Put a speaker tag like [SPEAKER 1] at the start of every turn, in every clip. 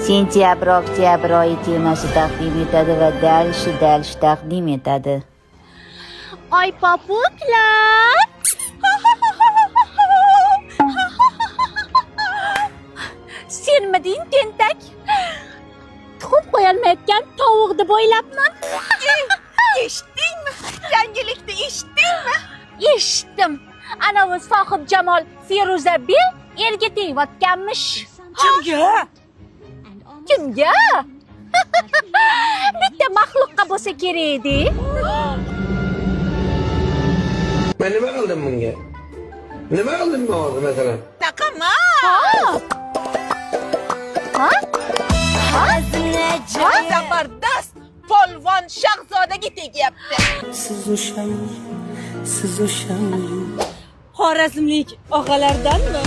[SPEAKER 1] Sentyabr-oktyabr oyi temasi taqdim etadi va dal shu taqdim etadi.
[SPEAKER 2] Ay popuklar. Senmiding tentak? Tuxum qo'yolmayotgan tovuqni bo'ylabman.
[SPEAKER 3] Eshitdingmi? Yangilikni eshitdingmi?
[SPEAKER 2] Eshitdim. Anavi sohib Jamol Feruza Bel erga tegayotganmish.
[SPEAKER 3] Kimga?
[SPEAKER 2] Kimga? Bitta maxluqqa bo'lsa kerak edi.
[SPEAKER 4] Men nima qildim bunga? Nima qildim men hozir masalan?
[SPEAKER 3] Taqama.
[SPEAKER 2] Ha?
[SPEAKER 3] Zabardast polvon shahzodaga tegyapti.
[SPEAKER 5] Siz o'shanmi?
[SPEAKER 3] Xorazmlik og'alardanmi?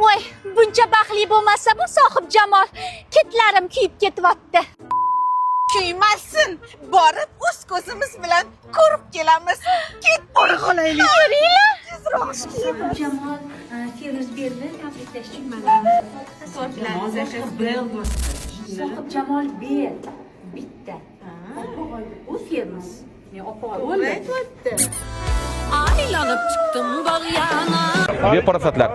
[SPEAKER 2] Voy, buncha baxtli bo'lmasa bu sohib Jamol ketlarim kuyib ketyapti.
[SPEAKER 3] Kuymasin. Borib o'z ko'zimiz bilan ko'rib kelamiz. Ket qo'rg'olaylik.
[SPEAKER 2] Ko'ringlar.
[SPEAKER 6] Jamol Feruz Belni tabriklash uchun mana Sohib Jamol Bel bitta. U Feruz. Men opa bo'ldi.
[SPEAKER 3] Aylanib chiqdim bog'yana.
[SPEAKER 7] Beparasatlar.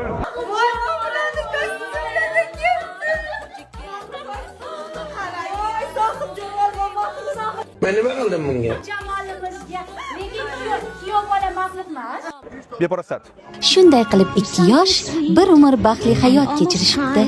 [SPEAKER 4] Men nima qildim bunga?
[SPEAKER 2] Jamolimizga lekin kuyov bola maxluq emas.
[SPEAKER 7] Beparasat.
[SPEAKER 1] Shunday qilib 2 yosh bir umr baxtli hayot kechirishibdi.